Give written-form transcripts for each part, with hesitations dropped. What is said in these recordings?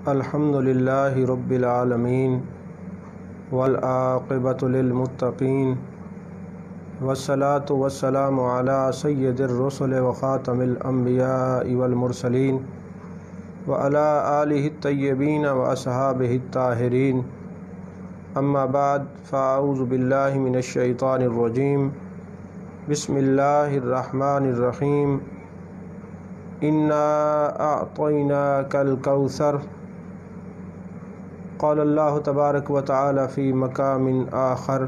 الحمدللہ رب العالمین والعاقبۃ للمتقین والصلاة والسلام علی سید الرسل وخاتم الانبیاء والمرسلین وعلی آلہ الطیبین واصحابہ الطاہرین اما بعد فاعوذ باللہ من الشیطان الرجیم بسم اللہ الرحمن الرحیم انا اعطیناک الکوثر قال اللہ تبارک و تعالی فی مقام آخر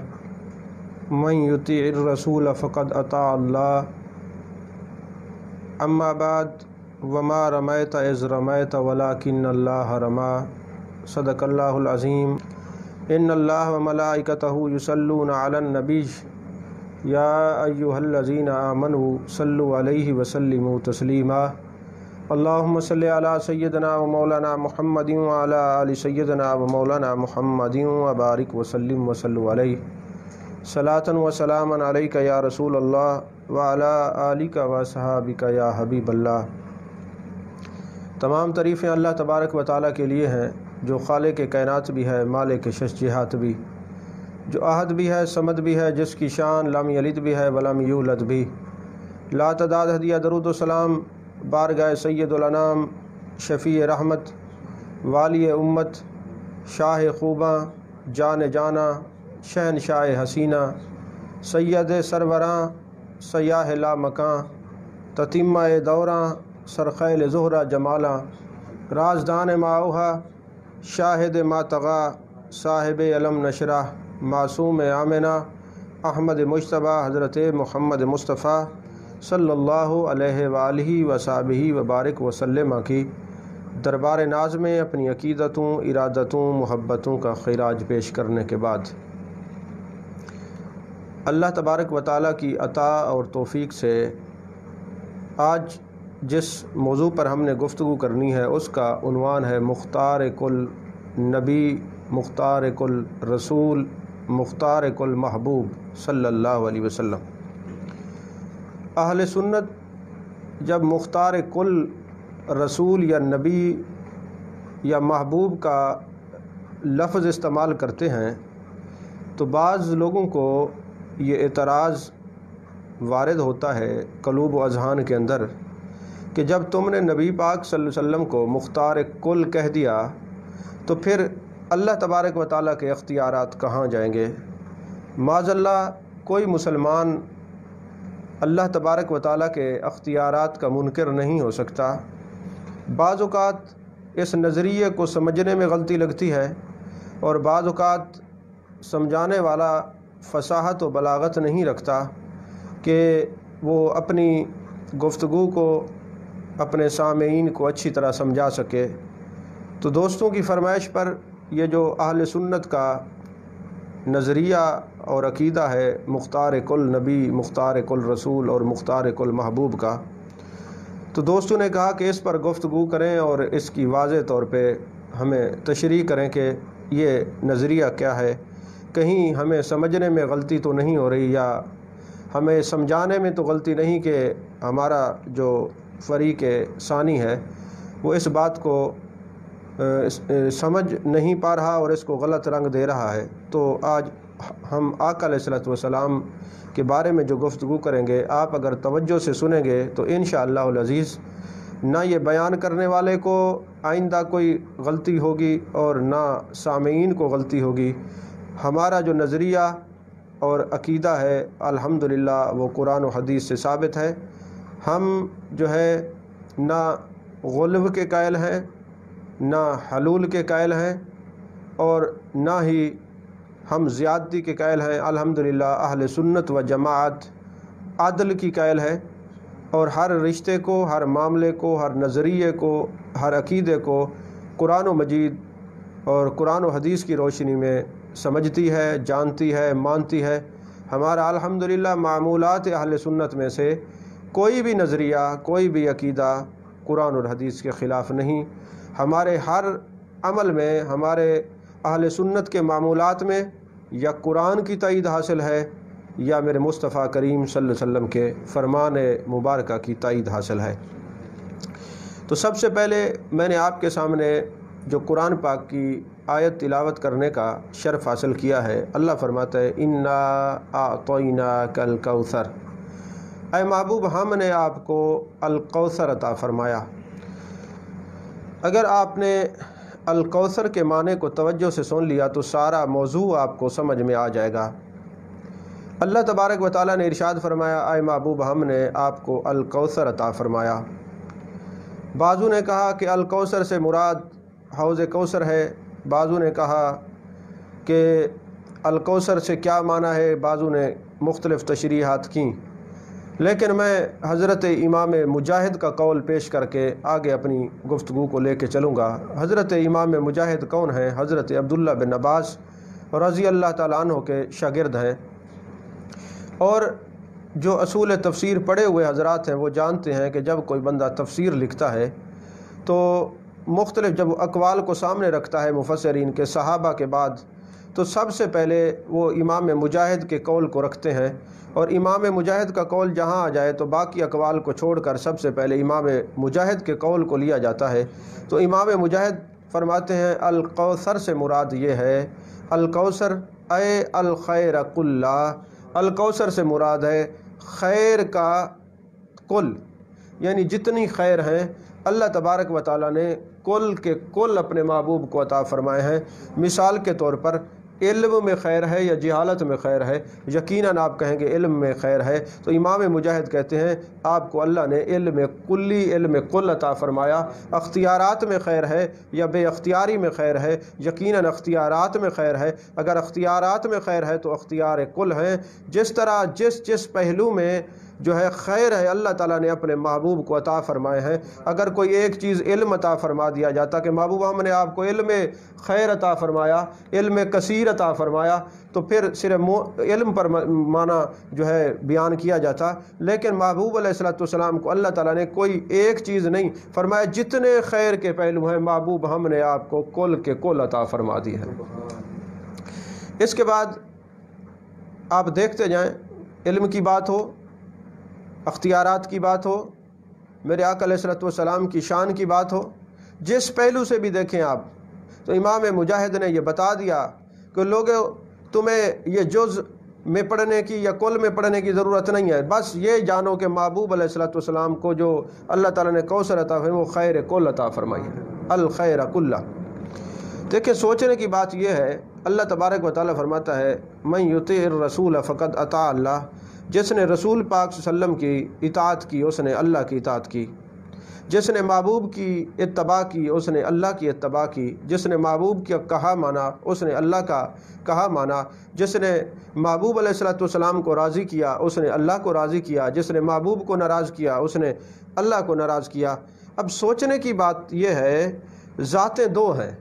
من یطیع الرسول فقد اطاع اللہ اما بعد وما رمیت اذ رمیت ولکن اللہ رمی صدق اللہ العظیم ان اللہ وملائکتہ یصلون علی النبی یا ایہا الذین آمنوا صلوا علیہ وسلموا تسلیما اللہم صلی علی سیدنا و مولانا محمد وعلی آل سیدنا و مولانا محمد وبارک وسلم وصلوا علیہ صلاۃ و سلاما علیک یا رسول اللہ وعلی آلک و صحابک یا حبیب اللہ۔ تمام تعریفیں اللہ تبارک و تعالیٰ کے لیے ہیں جو خالق کائنات بھی ہے، مالک شش جہات بھی، جو احد بھی ہے، صمد بھی ہے، جس کی شان لم یلد بھی ہے ولم یولد بھی۔ لا تعداد ہدیہ درود و سلام بارگاہ سید الانام، شفیع رحمت، والی امت، شاہ خوباں، جان جانا، شہنشاہ حسینہ، سید سروراں، سیاہ لا مکاں، تتیمہ دوراں، سرخیل زہرہ جمالاں، رازدان ماؤہا، شاہد ماتغا، صاحب علم نشرہ، معصوم آمنہ، احمد مجتبیٰ، حضرت محمد مصطفیٰ صلی اللہ علیہ وآلہ وصحبہ وبارک وسلم کی دربار ناز میں اپنی عقیدتوں، ارادتوں، محبتوں کا خراج پیش کرنے کے بعد اللہ تبارک و تعالیٰ کی عطا اور توفیق سے آج جس موضوع پر ہم نے گفتگو کرنی ہے اس کا عنوان ہے مختار کل نبی، مختار کل رسول، مختار کل محبوب صلی اللہ علیہ وسلم۔ اہل سنت جب مختار کل رسول یا نبی یا محبوب کا لفظ استعمال کرتے ہیں تو بعض لوگوں کو یہ اعتراض وارد ہوتا ہے قلوب و اذہان کے اندر کہ جب تم نے نبی پاک صلی اللہ علیہ وسلم کو مختار کل کہہ دیا تو پھر اللہ تبارک و تعالیٰ کے اختیارات کہاں جائیں گے؟ معاذ اللہ کوئی مسلمان اللہ تبارک و تعالیٰ کے اختیارات کا منکر نہیں ہو سکتا۔ بعض اوقات اس نظریے کو سمجھنے میں غلطی لگتی ہے اور بعض اوقات سمجھانے والا فصاحت و بلاغت نہیں رکھتا کہ وہ اپنی گفتگو کو، اپنے سامعین کو اچھی طرح سمجھا سکے۔ تو دوستوں کی فرمائش پر یہ جو اہل سنت کا نظریہ اور عقیدہ ہے مختار کل نبی، مختار کل رسول اور مختار کل محبوب کا، تو دوستوں نے کہا کہ اس پر گفتگو کریں اور اس کی واضح طور پہ ہمیں تشریح کریں کہ یہ نظریہ کیا ہے، کہیں ہمیں سمجھنے میں غلطی تو نہیں ہو رہی یا ہمیں سمجھانے میں تو غلطی نہیں کہ ہمارا جو فریق ثانی ہے وہ اس بات کو سمجھ نہیں پا رہا اور اس کو غلط رنگ دے رہا ہے۔ تو آج ہم آقا علیہ الصلوۃ والسلام کے بارے میں جو گفتگو کریں گے، آپ اگر توجہ سے سنیں گے تو انشاءاللہ العزیز نہ یہ بیان کرنے والے کو آئندہ کوئی غلطی ہوگی اور نہ سامعین کو غلطی ہوگی۔ ہمارا جو نظریہ اور عقیدہ ہے الحمدللہ وہ قرآن و حدیث سے ثابت ہے۔ ہم جو ہے نہ غلو کے قائل ہیں، نہ حلول کے قائل ہیں اور نہ ہی ہم زیادتی کے قائل ہیں۔ الحمدللہ اہل سنت و جماعت عدل کی قائل ہے اور ہر رشتے کو، ہر معاملے کو، ہر نظریے کو، ہر عقیدے کو قرآن و مجید اور قرآن و حدیث کی روشنی میں سمجھتی ہے، جانتی ہے، مانتی ہے۔ ہمارا الحمدللہ معمولات اہل سنت میں سے کوئی بھی نظریہ، کوئی بھی عقیدہ قرآن اور حدیث کے خلاف نہیں۔ ہمارے ہر عمل میں، ہمارے اہل سنت کے معمولات میں یا قرآن کی تائید حاصل ہے یا میرے مصطفیٰ کریم صلی اللہ علیہ وسلم کے فرمان مبارکہ کی تائید حاصل ہے۔ تو سب سے پہلے میں نے آپ کے سامنے جو قرآن پاک کی آیت تلاوت کرنے کا شرف حاصل کیا ہے، اللہ فرماتا ہے انا اعطیناک الکوثر، اے محبوب ہم نے آپ کو الکوثر عطا فرمایا۔ اگر آپ نے الکوثر کے معنی کو توجہ سے سن لیا تو سارا موضوع آپ کو سمجھ میں آ جائے گا۔ اللہ تبارک و تعالیٰ نے ارشاد فرمایا، اے محبوب ہم نے آپ کو الکوثر عطا فرمایا۔ بعضوں نے کہا کہ الکوثر سے مراد حوض کوثر ہے، بعضوں نے کہا کہ الکوثر سے کیا معنی ہے، بعضوں نے مختلف تشریحات کیں، لیکن میں حضرت امام مجاہد کا قول پیش کر کے آگے اپنی گفتگو کو لے کے چلوں گا۔ حضرت امام مجاہد کون ہیں؟ حضرت عبداللہ بن عباس رضی اللہ تعالیٰ عنہ کے شاگرد ہیں، اور جو اصول تفسیر پڑھے ہوئے حضرات ہیں وہ جانتے ہیں کہ جب کوئی بندہ تفسیر لکھتا ہے تو مختلف جب اقوال کو سامنے رکھتا ہے مفسرین کے، صحابہ کے بعد، تو سب سے پہلے وہ امام مجاہد کے قول کو رکھتے ہیں، اور امام مجاہد کا قول جہاں آ جائے تو باقی اقوال کو چھوڑ کر سب سے پہلے امام مجاہد کے قول کو لیا جاتا ہے۔ تو امام مجاہد فرماتے ہیں الکوثر سے مراد یہ ہے، الکوثر اے الخیر کلہ، الکوثر سے مراد ہے خیر کا کل، یعنی جتنی خیر ہیں اللہ تبارک و تعالیٰ نے کل کے کل اپنے محبوب کو عطا فرمائے ہیں۔ مثال کے طور پر علم میں خیر ہے یا جہالت میں خیر ہے، یقیناً آپ کہیں گے علم میں خیر ہے، تو امام مجاہد کہتے ہیں آپ کو اللہ نے علم کلی، علم کل عطا فرمایا۔ اختیارات میں خیر ہے یا بے اختیاری میں خیر ہے، یقیناً اختیارات میں خیر ہے۔ اگر اختیارات میں خیر ہے تو اختیار کل ہیں۔ جس طرح جس پہلو میں جو ہے خیر ہے اللہ تعالیٰ نے اپنے محبوب کو عطا فرمائے ہیں۔ اگر کوئی ایک چیز علم عطا فرما دیا جاتا کہ محبوب ہم نے آپ کو علم خیر عطا فرمایا، علم کثیر عطا فرمایا، تو پھر صرف علم پر معنی جو ہے بیان کیا جاتا، لیکن محبوب علیہ السلام کو اللہ تعالیٰ نے کوئی ایک چیز نہیں فرمایا، جتنے خیر کے پہلو ہیں محبوب ہم نے آپ کو کل کے کل عطا فرما دی ہے۔ اس کے بعد آپ دیکھتے جائیں، علم کی بات ہو، اختیارات کی بات ہو، میرے آقا علیہ السلام کی شان کی بات ہو، جس پہلو سے بھی دیکھیں آپ، تو امام مجاہد نے یہ بتا دیا کہ لوگوں تمہیں یہ جز میں پڑھنے کی یا کل میں پڑھنے کی ضرورت نہیں ہے، بس یہ جانو کہ محبوب علیہ السلام کو جو اللہ تعالیٰ نے کوثر عطا فرمائی وہ خیر کل عطا فرمائی ہے، الخیر کلہ۔ دیکھیں سوچنے کی بات یہ ہے، اللہ تبارک و تعالیٰ فرماتا ہے من یطیع الرسول فقد اطاع اللہ، جس نے رسول پاک صلی اللہ علیہ وسلم کی اطاعت کی اس نے اللہ کی اطاعت کی، جس نے محبوب کی اتباع کی اس نے اللہ کی اتباع کی، جس نے محبوب کا کہا مانا اس نے اللہ کا کہا مانا، جس نے محبوب علیہ السلام کو راضی کیا اس نے اللہ کو راضی کیا، جس نے محبوب کو ناراض کیا اس نے اللہ کو ناراض کیا۔ اب سوچنے کی بات یہ ہے، ذاتیں دو ہیں،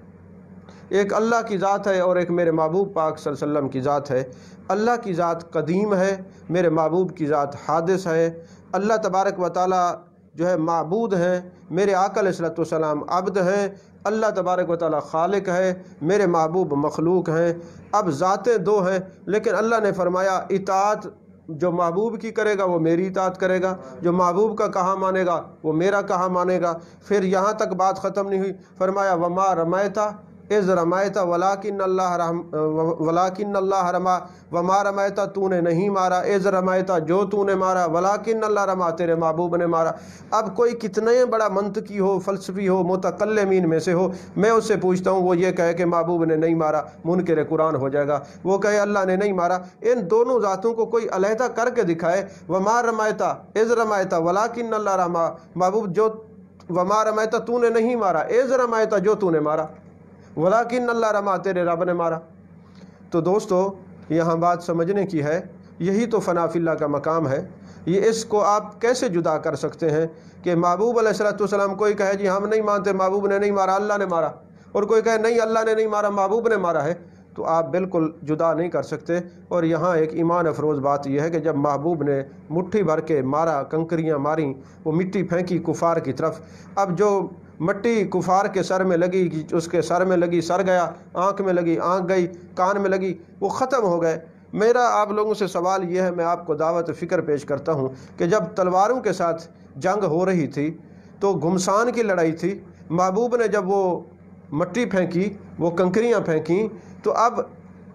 ایک اللہ کی ذات ہے اور ایک میرے محبوب پاک صلی اللہ علیہ وسلم کی ذات ہے۔ اللہ کی ذات قدیم ہے، میرے محبوب کی ذات حادث ہے۔ اللہ تبارک و تعالیٰ جو ہے معبود ہیں، میرے آقا علیہ السلام عبد ہیں۔ اللہ تبارک و تعالیٰ خالق ہے، میرے محبوب مخلوق ہیں۔ اب ذاتیں دو ہیں، لیکن اللہ نے فرمایا اطاعت جو محبوب کی کرے گا وہ میری اطاعت کرے گا، جو محبوب کا کہا مانے گا وہ میرا کہا مانے گا۔ پھر یہاں تک بات ختم نہیں ہوئی، فرمایا وما رمیتا اذ رمیتا ولکن اللہ رما، وما رمیتا تو نے نہیں مارا، اذ رمیتا جو تو نے مارا، ولکن اللہ رما تیرے محبوب نے مارا۔ اب کوئی کتنے بڑا منطقی ہو، فلسفی ہو، متکلمین میں سے ہو، میں اس سے پوچھتا ہوں وہ یہ کہے کہ محبوب نے نہیں مارا، منکر قرآن ہو جائے گا۔ وہ کہے اللہ نے نہیں مارا، ان دونوں ذاتوں کو کوئی علیحدہ کر کے دکھائے، وما رمیتا اذ رمیتا ولکن اللہ رما، محبوب جو وما رمیتا تو نے نہیں مارا، اذ رمیتا جو تو نے مارا، ولیکن اللہ رما تیرے رب نے مارا۔ تو دوستو یہاں بات سمجھنے کی ہے، یہی تو فنا فی اللہ کا مقام ہے۔ یہ اس کو آپ کیسے جدا کر سکتے ہیں کہ محبوب علیہ السلام کوئی کہے جی ہم نہیں مانتے محبوب نے نہیں مارا اللہ نے مارا، اور کوئی کہے نہیں اللہ نے نہیں مارا محبوب نے مارا ہے، تو آپ بالکل جدا نہیں کر سکتے۔ اور یہاں ایک ایمان افروز بات یہ ہے کہ جب محبوب نے مٹھی بھر کے مارا، کنکریاں ماریں، وہ مٹی پھینکی کفار کی طرف، اب جو مٹی کفار کے سر میں لگی، اس کے سر میں لگی سر گیا، آنکھ میں لگی آنکھ گئی، کان میں لگی وہ ختم ہو گئے۔ میرا آپ لوگوں سے سوال یہ ہے، میں آپ کو دعوت فکر پیش کرتا ہوں کہ جب تلواروں کے ساتھ جنگ ہو رہی تھی تو گھمسان کی لڑائی تھی، محبوب نے جب وہ مٹی پھینکی، وہ کنکریاں پھینکیں، تو اب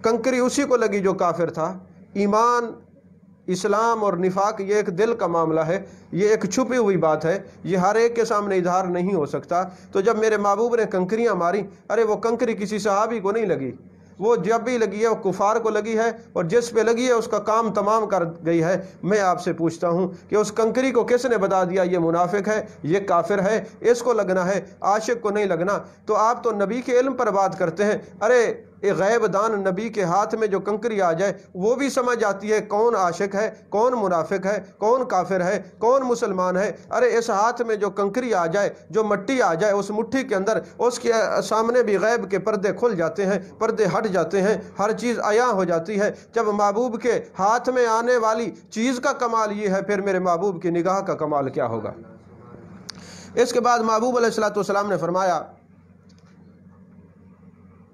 کنکری اسی کو لگی جو کافر تھا۔ ایمان، اسلام اور نفاق یہ ایک دل کا معاملہ ہے، یہ ایک چھپی ہوئی بات ہے، یہ ہر ایک کے سامنے اظہار نہیں ہو سکتا۔ تو جب میرے محبوب نے کنکریاں ماری، ارے وہ کنکری کسی صحابی کو نہیں لگی، وہ جب بھی لگی ہے وہ کفار کو لگی ہے، اور جس پہ لگی ہے اس کا کام تمام کر گئی ہے۔ میں آپ سے پوچھتا ہوں کہ اس کنکری کو کس نے بتا دیا یہ منافق ہے، یہ کافر ہے، اس کو لگنا ہے، عاشق کو نہیں لگنا؟ تو آپ تو نبی کے علم پر بات کرتے ہیں۔ ارے ایک غیب دان نبی کے ہاتھ میں جو کنکری آ جائے وہ بھی سمجھ جاتی ہے کون عاشق ہے، کون منافق ہے، کون کافر ہے، کون مسلمان ہے۔ ارے اس ہاتھ میں جو کنکری آ جائے، جو مٹی آ جائے اس مٹھی کے اندر، اس کے سامنے بھی غیب کے پردے کھل جاتے ہیں، پردے ہٹ جاتے ہیں، ہر چیز عیاں ہو جاتی ہے۔ جب محبوب کے ہاتھ میں آنے والی چیز کا کمال یہ ہے، پھر میرے محبوب کی نگاہ کا کمال کیا ہوگا؟ اس کے بعد محبوب علیہ الصلوۃ والسلام نے فرمایا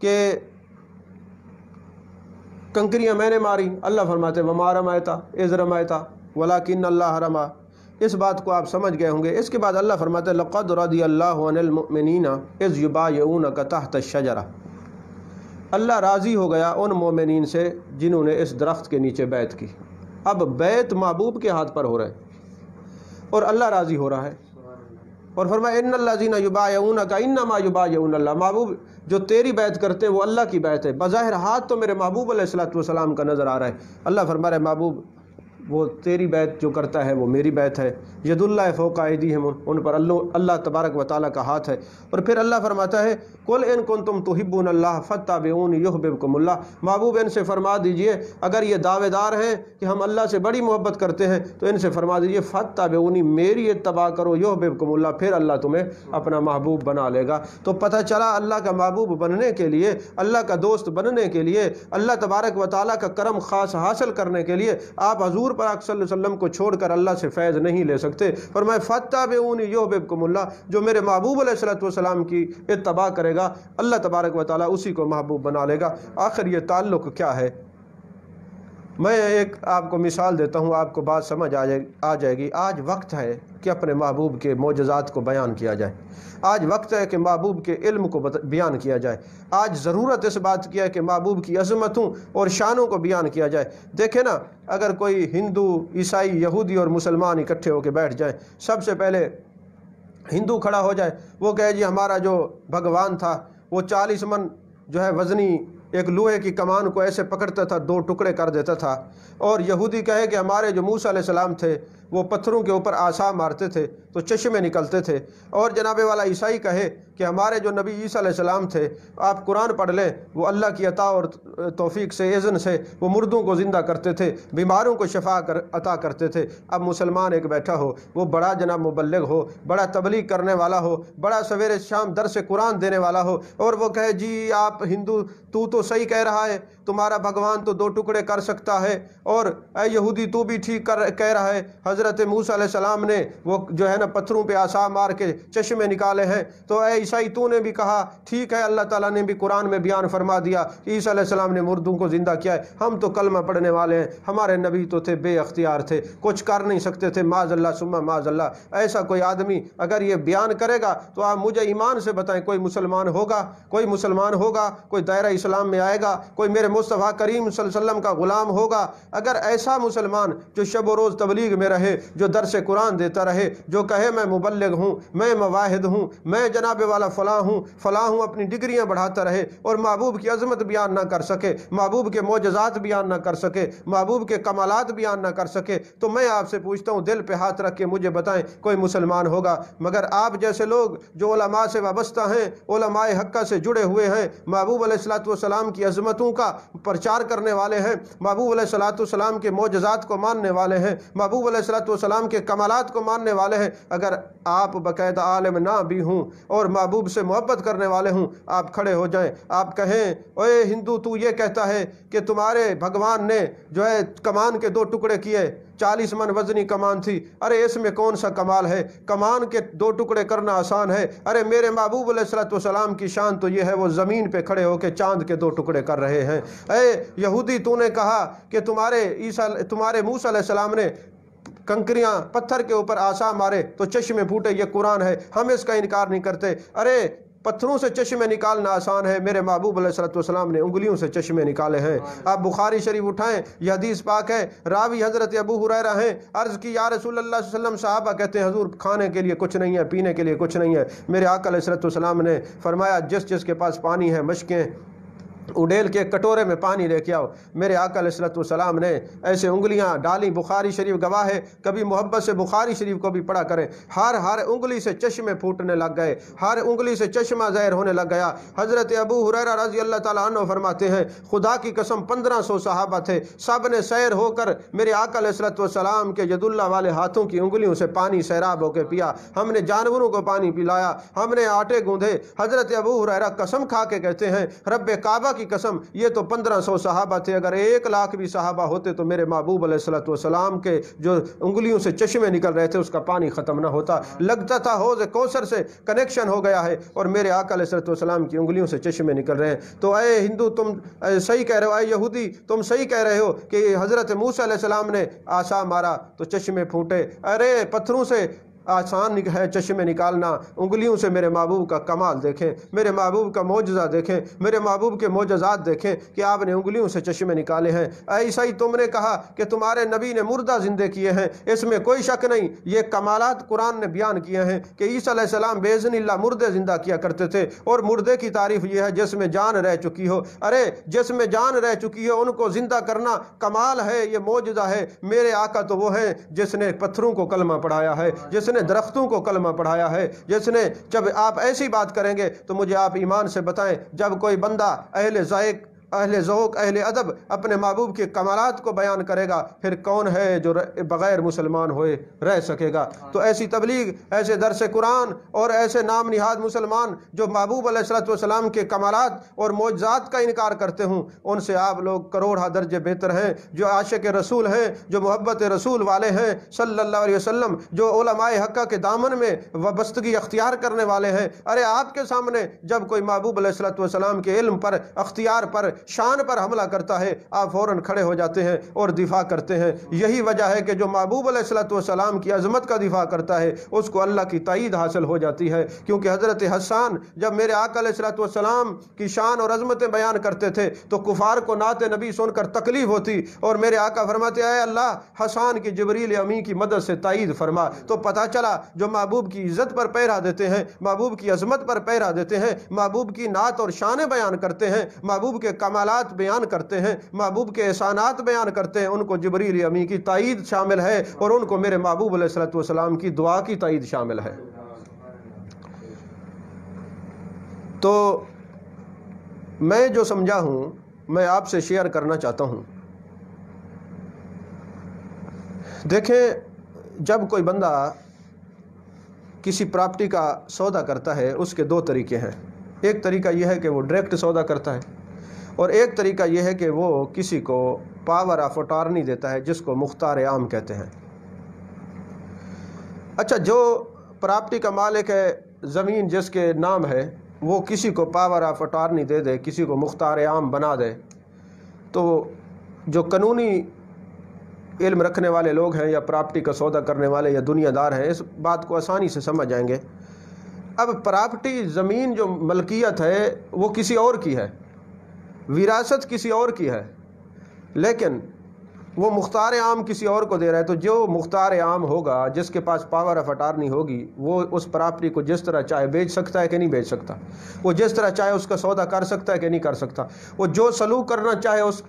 کہ کنکریاں میں نے ماری، اللہ فرماتے وما رمیتا اذ رمیتا ولکن اللہ رمی۔ اس بات کو آپ سمجھ گئے ہوں گے۔ اس کے بعد اللہ فرماتے لقد رضی اللہ عن المؤمنین اذ یبایعونک تحت الشجرہ، اللہ راضی ہو گیا ان مومنین سے جنہوں نے اس درخت کے نیچے بیعت کی۔ اب بیعت محبوب کے ہاتھ پر ہو رہا ہے اور اللہ راضی ہو رہا ہے، اور فرمایا ان الذین یبایعونک انما یبایعون اللہ، محبوب جو تیری بیعت کرتے ہیں وہ اللہ کی بیعت ہے۔ بظاہر ہاتھ تو میرے محبوب علیہ الصلوۃ والسلام کا نظر آ رہا ہے، اللہ فرما رہا ہے محبوب وہ تیری بیعت جو کرتا ہے وہ میری بیعت ہے۔ ید اللہ فوق ایدیہم، ان پر اللہ تبارک و تعالیٰ کا ہاتھ ہے۔ اور پھر اللہ فرماتا ہے قل ان کنتم تحبون اللہ فاتبعونی یحببکم اللہ، محبوب ان سے فرما دیجئے اگر یہ دعوے دار ہیں کہ ہم اللہ سے بڑی محبت کرتے ہیں تو ان سے فرما دیجئے فاتبعونی، میری اتباع کرو، یحببکم اللہ، پھر اللہ تمہیں اپنا محبوب بنا لے گا۔ تو پتہ چلا اللہ کا محبوب بننے کے لیے، اللہ کا دوست بننے کے لیے، اللہ تبارک و تعالیٰ کا کرم خاص حاصل کرنے کے لیے آپ حضور پاک صلی اللہ علیہ وسلم کو چھوڑ کر اللہ سے فیض نہیں لے سکتے۔ فرمائے فاتبعونی یحببکم اللہ، جو میرے محبوب علیہ الصلوۃ والسلام کی اتباع کرے گا اللہ تبارک و تعالیٰ اسی کو محبوب بنا لے گا۔ آخر یہ تعلق کیا ہے؟ میں ایک آپ کو مثال دیتا ہوں، آپ کو بات سمجھ آ جائے گی۔ آج وقت ہے کہ اپنے محبوب کے معجزات کو بیان کیا جائے، آج وقت ہے کہ محبوب کے علم کو بیان کیا جائے، آج ضرورت اس بات کی ہے کہ محبوب کی عظمتوں اور شانوں کو بیان کیا جائے۔ دیکھیں نا، اگر کوئی ہندو، عیسائی، یہودی اور مسلمان اکٹھے ہو کے بیٹھ جائیں، سب سے پہلے ہندو کھڑا ہو جائے، وہ کہے جی ہمارا جو بھگوان تھا وہ 40 من جو ہے وزنی ایک لوہے کی کمان کو ایسے پکڑتا تھا، 2 ٹکڑے کر دیتا تھا، اور یہودی کہے کہ ہمارے جو موسیٰ علیہ السلام تھے وہ پتھروں کے اوپر عصا مارتے تھے تو چشمے نکلتے تھے، اور جناب والا عیسائی کہے کہ ہمارے جو نبی عیسیٰ علیہ السلام تھے، آپ قرآن پڑھ لیں، وہ اللہ کی عطا اور توفیق سے، اذن سے وہ مردوں کو زندہ کرتے تھے، بیماروں کو شفا عطا کرتے تھے۔ اب مسلمان ایک بیٹھا ہو، وہ بڑا جناب مبلغ ہو، بڑا تبلیغ کرنے والا ہو، بڑا سویرے شام درس قرآن دینے والا ہو، اور وہ کہے جی آپ ہندو تو صحیح کہہ رہا ہے، تمہارا بھگوان تو 2 ٹکڑے کر سکتا ہے، اور اے یہودی تو بھی ٹھیک کہہ رہا ہے، حضرت موسیٰ علیہ السلام نے وہ جو ہے نا پتھروں پہ عصا مار کے چشمے نکالے ہیں، تو اے عیسائی تو نے بھی کہا ٹھیک ہے، اللہ تعالیٰ نے بھی قرآن میں بیان فرما دیا عیسیٰ علیہ السلام نے مردوں کو زندہ کیا ہے، ہم تو کلمہ پڑھنے والے ہیں، ہمارے نبی تو تھے بے اختیار تھے، کچھ کر نہیں سکتے تھے، معاذ اللہ ثم معاذ اللہ۔ ایسا کوئی آدمی اگر یہ بیان کرے گا تو آپ مجھے ایمان سے بتائیں کوئی مسلمان ہوگا؟ کوئی مسلمان ہوگا؟ کوئی دائرہ اسلام میں آئے گا؟ کوئی میرے مصطفیٰ کریم صلی اللہ علیہ وسلم کا غلام ہوگا؟ اگر ایسا مسلمان جو شب و روز تبلیغ میں رہے، جو درس قرآن دیتا رہے، جو کہے میں مبلغ ہوں، میں مواحد ہوں، میں جناب والا فلاں ہوں، اپنی ڈگریاں بڑھاتا رہے اور محبوب کی عظمت بیان نہ کر سکے، محبوب کے معجزات بیان نہ کر سکے، محبوب کے کمالات بیان نہ کر سکے، تو میں آپ سے پوچھتا ہوں دل پہ ہاتھ رکھ کے مجھے بتائیں کوئی مسلمان ہوگا؟ مگر آپ جیسے لوگ جو علماء سے وابستہ ہیں، علماء حقہ سے جڑے ہوئے ہیں، محبوب علیہ الصلوۃ والسلام کی عظمتوں کا پرچار کرنے والے ہیں، محبوب علیہ الصلوۃ والسلام کے معجزات کو ماننے والے ہیں، محبوب علیہ الصلوۃ والسلام کے کمالات کو ماننے والے ہیں، اگر آپ باقاعدہ عالم نہ بھی ہوں اور محبوب سے محبت کرنے والے ہوں، آپ کھڑے ہو جائیں، آپ کہیں اے ہندو تو یہ کہتا ہے کہ تمہارے بھگوان نے جو ہے کمان کے 2 ٹکڑے کیے، 40 من وزنی کمان تھی، ارے اس میں کون سا کمال ہے؟ کمان کے 2 ٹکڑے کرنا آسان ہے، ارے میرے محبوب علیہ الصلوۃ والسلام کی شان تو یہ ہے وہ زمین پہ کھڑے ہو کے چاند کے 2 ٹکڑے کر رہے ہیں۔ اے یہودی تو نے کہا کہ تمہارے موسیٰ علیہ السلام نے کنکریاں پتھر کے اوپر آسا مارے تو چشمے پھوٹے، یہ قرآن ہے، ہم اس کا انکار نہیں کرتے۔ ارے پتھروں سے چشمے نکالنا آسان ہے، میرے محبوب علیہ السلام نے انگلیوں سے چشمے نکالے ہیں۔ آپ بخاری شریف اٹھائیں، یہ حدیث پاک ہے، راوی حضرت ابو ہریرہ ہیں۔ عرض کی یا رسول اللہ صلی اللہ علیہ وسلم، صحابہ کہتے ہیں حضور کھانے کے لیے کچھ نہیں ہے، پینے کے لیے کچھ نہیں ہے۔ میرے آقا علیہ السلام نے فرمایا جس جس کے پاس پانی ہے مشکیں اڈیل کے کٹورے میں پانی لے کے آؤ۔ میرے آقا علیہ السلام نے ایسے انگلیاں ڈالی، بخاری شریف گواہ ہے، کبھی محبت سے بخاری شریف کو بھی پڑھا کریں۔ ہر انگلی سے چشمے پھوٹنے لگ گئے، ہر انگلی سے چشمہ ظاہر ہونے لگ گیا۔ حضرت ابو ہریرہ رضی اللہ تعالیٰ عنہ فرماتے ہیں خدا کی قسم 1500 صحابہ تھے، سب نے سیر ہو کر میرے آقا علیہ السلام کے ید اللہ والے ہاتھوں کی انگلیوں سے پانی سیراب ہو کے پیا۔ ہم نے جانوروں کو پانی پلایا، ہم نے آٹے گوندھے۔ حضرت ابو ہریرہ قسم کھا کے کہتے ہیں رب کعبہ کی قسم یہ تو 1500 صحابہ تھے، اگر 1 لاکھ بھی صحابہ ہوتے تو میرے محبوب علیہ السلام کے جو انگلیوں سے چشمے نکل رہے تھے اس کا پانی ختم نہ ہوتا، لگتا تھا حوض کوثر سے کنیکشن ہو گیا ہے، اور میرے آقا علیہ السلام کی انگلیوں سے چشمے نکل رہے ہیں۔ تو اے ہندو تم صحیح کہہ رہے ہو، اے یہودی تم صحیح کہہ رہے ہو کہ حضرت موسیٰ علیہ السلام نے عصا مارا تو چشمے پھوٹے۔ ارے پتھروں سے آسان ہے چشمے نکالنا، انگلیوں سے میرے محبوب کا کمال دیکھیں، میرے محبوب کا معجزہ دیکھیں، میرے محبوب کے معجزات دیکھیں کہ آپ نے انگلیوں سے چشمے نکالے ہیں۔ ایسا ہی تم نے کہا کہ تمہارے نبی نے مردہ زندے کیے ہیں، اس میں کوئی شک نہیں، یہ کمالات قرآن نے بیان کیے ہیں کہ عیسیٰ علیہ السلام باذن اللہ مردے زندہ کیا کرتے تھے، اور مردے کی تعریف یہ ہے جس میں جان رہ چکی ہو۔ ارے جس میں جان رہ چکی ہو ان کو زندہ کرنا کمال ہے، یہ معجزہ ہے۔ میرے آقا تو وہ ہیں جس نے پتھروں کو کلمہ پڑھایا ہے، جس نے درختوں کو کلمہ پڑھایا ہے، جس نے جب آپ ایسی بات کریں گے تو مجھے آپ ایمان سے بتائیں جب کوئی بندہ اہل ذوق اہل ادب اپنے محبوب کے کمالات کو بیان کرے گا پھر کون ہے جو بغیر مسلمان ہوئے رہ سکے گا؟ تو ایسی تبلیغ، ایسے درس قرآن اور ایسے نام نہاد مسلمان جو محبوب علیہ السلام کے کمالات اور معجزات کا انکار کرتے ہوں ان سے آپ لوگ کروڑہ درجے بہتر ہیں۔ جو عاشق رسول ہیں، جو محبت رسول والے ہیں صلی اللہ علیہ وسلم، جو علماء حقہ کے دامن میں وابستگی اختیار کرنے والے ہیں، ارے آپ کے سامنے جب کوئی محبوب علیہ السلام کے علم پر، اختیار پر، شان پر حملہ کرتا ہے آپ فوراً کھڑے ہو جاتے ہیں اور دفاع کرتے ہیں۔ یہی وجہ ہے کہ جو محبوب علیہ السلام کی عظمت کا دفاع کرتا ہے اس کو اللہ کی تائید حاصل ہو جاتی ہے، کیونکہ حضرت حسان جب میرے آقا علیہ السلام کی شان اور عظمتیں بیان کرتے تھے تو کفار کو نعت نبی سن کر تکلیف ہوتی، اور میرے آقا فرماتے اے اللہ حسان کی جبریل امی کی مدد سے تائید فرما۔ تو پتہ چلا جو محبوب کی عزت پر پیرا دیتے ہیں، محبوب کی عظمت پر پیرا دیتے ہیں، محبوب کی نعت اور شانیں بیان کرتے ہیں، محبوب کے کمالات بیان کرتے ہیں، محبوب کے احسانات بیان کرتے ہیں، ان کو جبریل امی کی تائید شامل ہے اور ان کو میرے محبوب علیہ السلام کی دعا کی تائید شامل ہے۔ تو میں جو سمجھا ہوں میں آپ سے شیئر کرنا چاہتا ہوں۔ دیکھیں جب کوئی بندہ کسی پراپرٹی کا سودا کرتا ہے اس کے 2 طریقے ہیں۔ ایک طریقہ یہ ہے کہ وہ ڈائریکٹ سودا کرتا ہے، اور ایک طریقہ یہ ہے کہ وہ کسی کو پاور آف اٹارنی دیتا ہے جس کو مختار عام کہتے ہیں۔ اچھا جو پراپرٹی کا مالک ہے، زمین جس کے نام ہے، وہ کسی کو پاور آف اٹارنی دے دے، کسی کو مختار عام بنا دے، تو جو قانونی علم رکھنے والے لوگ ہیں یا پراپرٹی کا سودا کرنے والے یا دنیا دار ہیں اس بات کو آسانی سے سمجھ جائیں گے۔ اب پراپرٹی زمین جو ملکیت ہے وہ کسی اور کی ہے، وراثت کسی اور کی ہے، لیکن وہ مختار عام کسی اور کو دے رہا ہے، تو جو مختار عام ہوگا جس کے پاس پاور آف اٹارنی ہوگی وہ اس پراپرٹی کو جس طرح چاہے بیچ سکتا ہے کہ نہیں بیچ سکتا، وہ جس طرح چاہے اس کا سودا کر سکتا ہے کہ نہیں کر سکتا، وہ جو سلوک کرنا چاہے اس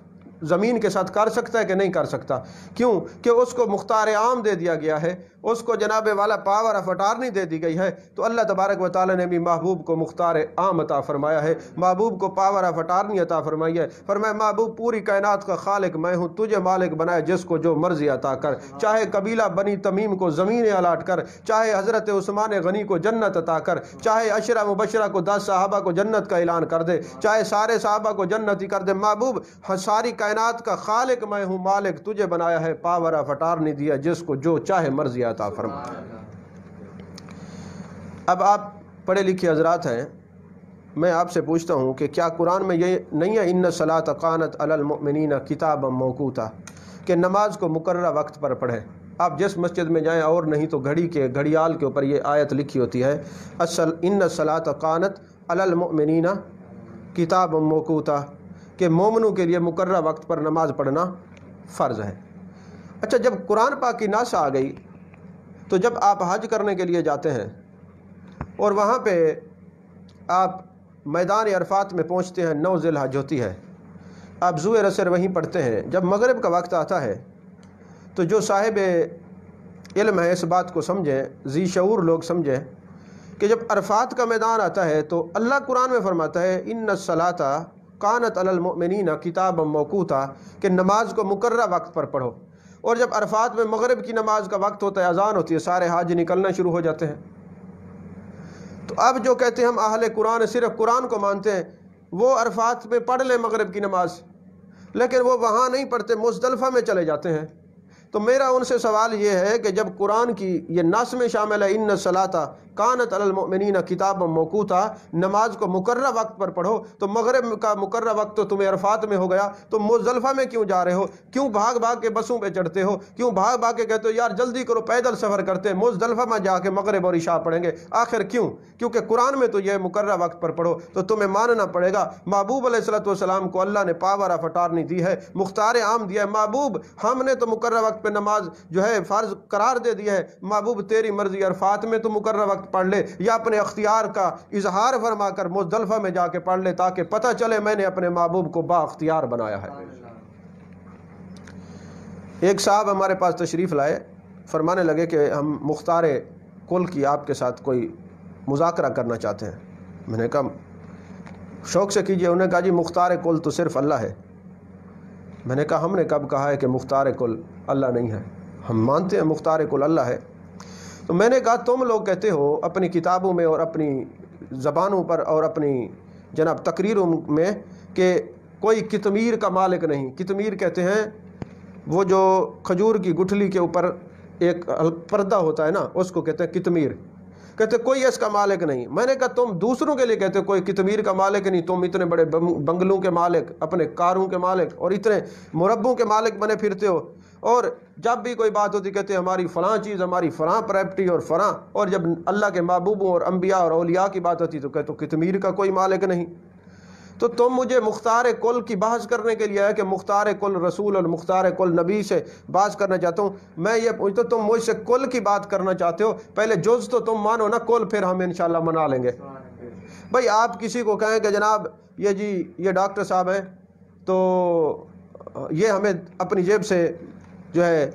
زمین کے ساتھ کر سکتا ہے کہ نہیں کر سکتا۔ کیوں کہ اس کو مختار عام دے دیا گیا ہے، اس کو جناب والا پاور آف اٹارنی دے دی گئی ہے۔ تو اللہ تبارک و تعالی نے بھی محبوب کو مختار عام عطا فرمایا ہے، محبوب کو پاور آف اٹارنی عطا فرمائی ہے۔ فرمایا محبوب پوری کائنات کا خالق میں ہوں، تجھے مالک بنایا جس کو جو مرضی عطا کر، چاہے قبیلہ بنی تمیم کو زمین الاٹ کر، چاہے حضرت عثمان غنی کو جنت عطا کر، چاہے عشرہ مبشرہ کو 10 صحابہ کو جنت کا اعلان کر دے، چاہے سارے صحابہ کو جنت ہی کر دے، محبوب ساری کائنات کا خالق میں ہوں، مالک تجھے بنایا ہے، پاور آف اٹارنی دیا جس کو جو چاہے مرضی عطا فرما۔ اب آپ پڑھے لکھے حضرات ہیں، میں آپ سے پوچھتا ہوں کہ کیا قرآن میں یہ نہیں ہے ان الصلاۃ کانت علی المؤمنین کتابا موقوتا کہ نماز کو مقررہ وقت پر پڑھیں؟ آپ جس مسجد میں جائیں، اور نہیں تو گھڑی کے گھڑیال کے اوپر یہ آیت لکھی ہوتی ہے، ان الصلاۃ کانت علی المؤمنین کتاب موقوتا، کہ مومنوں کے لیے مقررہ وقت پر نماز پڑھنا فرض ہے۔ اچھا، جب قرآن پاک کی نص آ گئی تو جب آپ حج کرنے کے لیے جاتے ہیں اور وہاں پہ آپ میدان عرفات میں پہنچتے ہیں، 9 ذی الحج ہوتی ہے، آپ ظہر اثر وہیں پڑھتے ہیں، جب مغرب کا وقت آتا ہے تو جو صاحب علم ہے اس بات کو سمجھیں، ذی شعور لوگ سمجھیں کہ جب عرفات کا میدان آتا ہے تو اللہ قرآن میں فرماتا ہے ان الصلاۃ کانت علی المؤمنین کتابا موقوتا، کہ نماز کو مقررہ وقت پر پڑھو۔ اور جب عرفات میں مغرب کی نماز کا وقت ہوتا ہے، اذان ہوتی ہے، سارے حاج نکلنا شروع ہو جاتے ہیں۔ تو اب جو کہتے ہیں ہم اہل قرآن صرف قرآن کو مانتے ہیں، وہ عرفات میں پڑھ لیں مغرب کی نماز، لیکن وہ وہاں نہیں پڑھتے، مزدلفہ میں چلے جاتے ہیں۔ تو میرا ان سے سوال یہ ہے کہ جب قرآن کی یہ نص میں شامل ہے ان الصلاۃ کانت علی المؤمنین کتابا موقوتا، نماز کو مقررہ وقت پر پڑھو، تو مغرب کا مقررہ وقت تو تمہیں عرفات میں ہو گیا، تو مزدلفہ میں کیوں جا رہے ہو؟ کیوں بھاگ بھاگ کے بسوں پہ چڑھتے ہو؟ کیوں بھاگ بھاگ کے کہتے ہو یار جلدی کرو، پیدل سفر کرتے ہیں، مزدلفہ میں جا کے مغرب اور عشاء پڑھیں گے؟ آخر کیوں؟ کیونکہ قرآن میں تو یہ مقررہ وقت پر پڑھو، تو تمہیں ماننا پڑے گا محبوب علیہ الصلوۃ والسلام کو اللہ نے پاور آف اٹارنی دی ہے، مختار عام دیا ہے۔ محبوب ہم نے تو مقررہ وقت پہ نماز جو ہے فرض قرار دے دیا ہے، محبوب تیری مرضی، عرفات میں تو مقررہ وقت پڑھ لے، یا اپنے اختیار کا اظہار فرما کر مزدلفہ میں جا کے پڑھ لے، تاکہ پتہ چلے میں نے اپنے محبوب کو با اختیار بنایا ہے۔ ایک صاحب ہمارے پاس تشریف لائے، فرمانے لگے کہ ہم مختار کل کی آپ کے ساتھ کوئی مذاکرہ کرنا چاہتے ہیں۔ میں نے کہا شوق سے کیجئے۔ انہوں نے کہا جی مختار کل تو صرف اللہ ہے۔ میں نے کہا ہم نے کب کہا ہے کہ مختار کل اللہ نہیں ہے؟ ہم مانتے ہیں مختار کل اللہ ہے۔ تو میں نے کہا تم لوگ کہتے ہو اپنی کتابوں میں اور اپنی زبانوں پر اور اپنی جناب تقریروں میں کہ کوئی قطمیر کا مالک نہیں۔ قطمیر کہتے ہیں وہ جو کھجور کی گٹھلی کے اوپر ایک پردہ ہوتا ہے نا، اس کو کہتے ہیں قطمیر، کہتے کوئی اس کا مالک نہیں۔ میں نے کہا تم دوسروں کے لیے کہتے کوئی قطمیر کا مالک نہیں، تم اتنے بڑے بنگلوں کے مالک، اپنے کاروں کے مالک اور اتنے مربوں کے مالک بنے پھرتے ہو، اور جب بھی کوئی بات ہوتی کہتے ہماری فلاں چیز، ہماری فلاں پراپرٹی اور فلاں، اور جب اللہ کے محبوبوں اور انبیاء اور اولیاء کی بات ہوتی تو کہتے قطمیر کا کوئی مالک نہیں۔ تو تم مجھے مختار کل کی بحث کرنے کے لیے ہے کہ مختار کل رسول اور مختار کل نبی سے بحث کرنا چاہتا ہوں۔ میں یہ پوچھتا ہوں تم مجھ سے کل کی بات کرنا چاہتے ہو، پہلے جز تو تم مانو نا، کل پھر ہم انشاءاللہ منا لیں گے۔ بھائی آپ کسی کو کہیں کہ جناب یہ جی یہ ڈاکٹر صاحب ہیں تو یہ ہمیں اپنی جیب سے جو ہے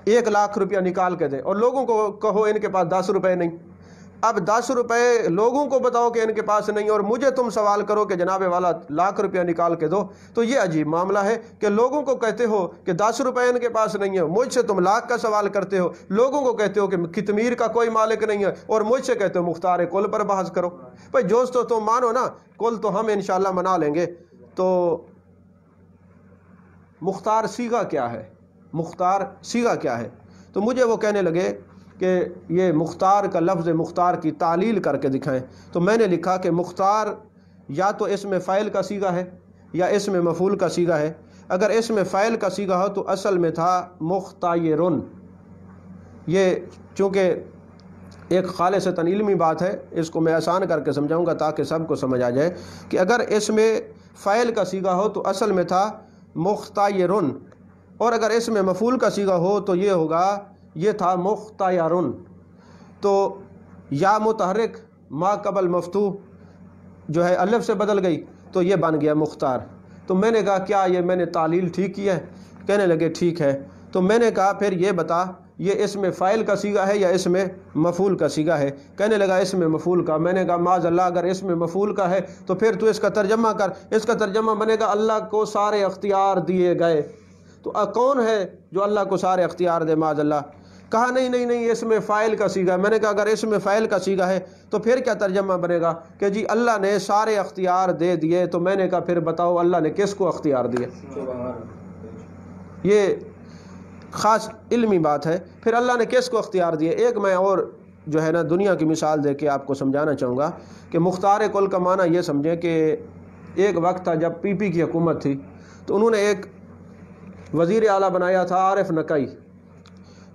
1 لاکھ روپیہ نکال کے دیں، اور لوگوں کو کہو ان کے پاس 10 روپے نہیں۔ اب 10 روپے لوگوں کو بتاؤ کہ ان کے پاس نہیں، اور مجھے تم سوال کرو کہ جناب والا 1 لاکھ روپیہ نکال کے دو، تو یہ عجیب معاملہ ہے کہ لوگوں کو کہتے ہو کہ 10 روپے ان کے پاس نہیں ہے، مجھ سے تم لاکھ کا سوال کرتے ہو، لوگوں کو کہتے ہو کہ قطمیر کا کوئی مالک نہیں ہے، اور مجھ سے کہتے ہو مختار کل پر بحث کرو۔ بھائی جوز تو تم مانو نا، کل تو ہم انشاءاللہ منا لیں گے۔ تو مختار صیغہ کیا ہے؟ مختار صیغہ کیا ہے؟ تو مجھے وہ کہنے لگے کہ یہ مختار کا لفظ مختار کی تعلیل کر کے دکھائیں۔ تو میں نے لکھا کہ مختار یا تو اسم فاعل کا صیغہ ہے یا اسم مفعول کا صیغہ ہے۔ اگر اسم فاعل کا صیغہ ہو تو اصل میں تھا مختارن۔ یہ چونکہ ایک خالصتاً علمی بات ہے، اس کو میں آسان کر کے سمجھاؤں گا تاکہ سب کو سمجھ آ جائے کہ اگر اسم فاعل کا صیغہ ہو تو اصل میں تھا مختارن، اور اگر اسم مفعول کا صیغہ ہو تو یہ ہوگا، یہ تھا مختارن۔ تو یا متحرک ما قبل مفتوح جو ہے الف سے بدل گئی تو یہ بن گیا مختار۔ تو میں نے کہا کیا یہ میں نے تعلیل ٹھیک کی ہے؟ کہنے لگے ٹھیک ہے۔ تو میں نے کہا پھر یہ بتا یہ اسم فاعل کا صیغہ ہے یا اسم مفعول کا صیغہ ہے؟ کہنے لگا اسم مفعول کا۔ میں نے کہا معاذ اللہ، اگر اسم مفعول کا ہے تو پھر تو اس کا ترجمہ کر۔ اس کا ترجمہ بنے گا اللہ کو سارے اختیار دیے گئے۔ تو کون ہے جو اللہ کو سارے اختیار دے؟ معاذ اللہ۔ کہا نہیں نہیں نہیں، اسم فاعل کا صیغہ۔ میں نے کہا اگر اسم فاعل کا صیغہ ہے تو پھر کیا ترجمہ بنے گا کہ جی اللہ نے سارے اختیار دے دیے۔ تو میں نے کہا پھر بتاؤ اللہ نے کس کو اختیار دیے؟ یہ خاص علمی بات ہے۔ پھر اللہ نے کس کو اختیار دیے؟ ایک میں اور جو ہے نا دنیا کی مثال دے کے آپ کو سمجھانا چاہوں گا کہ مختار کل کا معنی یہ سمجھیں کہ ایک وقت تھا جب پی پی کی حکومت تھی، تو انہوں نے ایک وزیر اعلیٰ بنایا تھا عارف نقی۔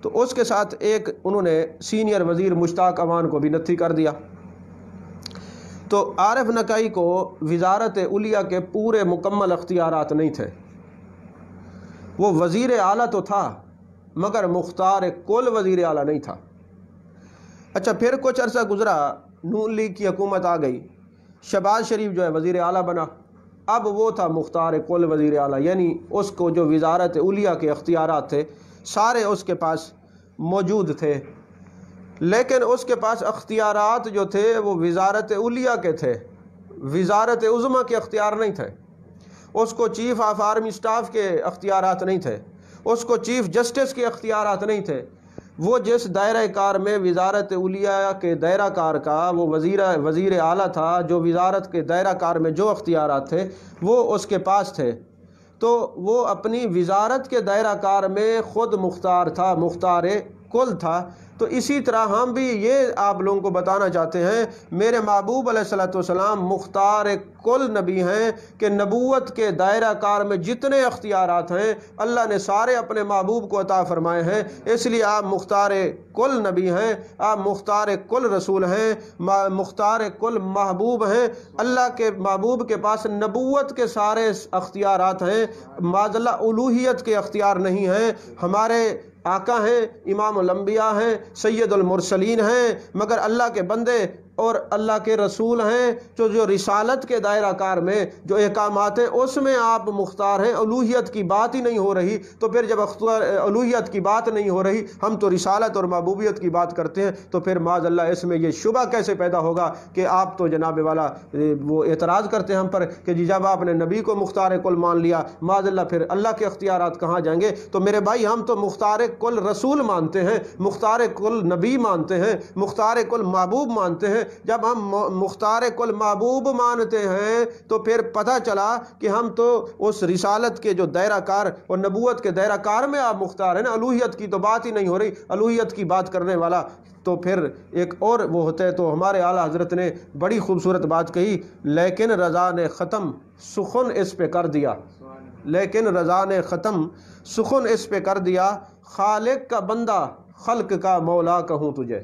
تو اس کے ساتھ ایک انہوں نے سینئر وزیر مشتاق امان کو بھی نتھی کر دیا۔ تو عارف نکائی کو وزارت علیہ کے پورے مکمل اختیارات نہیں تھے، وہ وزیر اعلیٰ تو تھا مگر مختار کل وزیر اعلیٰ نہیں تھا۔ اچھا، پھر کچھ عرصہ گزرا، نون لیگ کی حکومت آ گئی، شہباز شریف جو ہے وزیر اعلیٰ بنا، اب وہ تھا مختار کل وزیر اعلیٰ، یعنی اس کو جو وزارت علیہ کے اختیارات تھے سارے اس کے پاس موجود تھے، لیکن اس کے پاس اختیارات جو تھے وہ وزارت علیہ کے تھے، وزارت عظمیٰ کے اختیار نہیں تھے۔ اس کو چیف آف آرمی سٹاف کے اختیارات نہیں تھے، اس کو چیف جسٹس کے اختیارات نہیں تھے۔ وہ جس دائرہ کار میں وزارت علیہ کے دائرہ کار کا وہ وزیر اعلیٰ تھا، جو وزارت کے دائرہ کار میں جو اختیارات تھے وہ اس کے پاس تھے، تو وہ اپنی وزارت کے دائرہ کار میں خود مختار تھا، مختار کل تھا۔ تو اسی طرح ہم بھی یہ آپ لوگوں کو بتانا چاہتے ہیں، میرے محبوب علیہ الصلوۃ والسلام مختار کل نبی ہیں کہ نبوت کے دائرہ کار میں جتنے اختیارات ہیں اللہ نے سارے اپنے محبوب کو عطا فرمائے ہیں، اس لیے آپ مختار کل نبی ہیں، آپ مختار کل رسول ہیں، مختار کل محبوب ہیں۔ اللہ کے محبوب کے پاس نبوت کے سارے اختیارات ہیں، معاذ اللہ الوہیت کے اختیار نہیں ہیں۔ ہمارے آقا ہیں، امام الانبیاء ہیں، سید المرسلین ہیں، مگر اللہ کے بندے اور اللہ کے رسول ہیں، جو رسالت کے دائرہ کار میں جو احکامات ہیں اس میں آپ مختار ہیں۔ الوہیت کی بات ہی نہیں ہو رہی، تو پھر جب الوہیت کی بات نہیں ہو رہی ہم تو رسالت اور محبوبیت کی بات کرتے ہیں، تو پھر معاذ اللہ اس میں یہ شبہ کیسے پیدا ہوگا کہ آپ تو جناب والا وہ اعتراض کرتے ہیں ہم پر کہ جی جب آپ نے نبی کو مختار کل مان لیا، معاذ اللہ پھر اللہ کے اختیارات کہاں جائیں گے؟ تو میرے بھائی ہم تو مختار کل رسول مانتے ہیں، مختار کل نبی مانتے ہیں، مختار کل محبوب مانتے ہیں۔ جب ہم مختار کل محبوب مانتے ہیں تو پھر پتہ چلا کہ ہم تو اس رسالت کے جو دائرہ کار اور نبوت کے دائرہ کار میں آپ مختار ہیں نا، الوہیت کی تو بات ہی نہیں ہو رہی۔ الوہیت کی بات کرنے والا تو پھر ایک اور وہ ہوتا ہے۔ تو ہمارے اعلیٰ حضرت نے بڑی خوبصورت بات کہی، لیکن رضا نے ختم سخن اس پہ کر دیا، لیکن رضا نے ختم سخن اس پہ کر دیا، خالق کا بندہ خلق کا مولا کہوں تجھے۔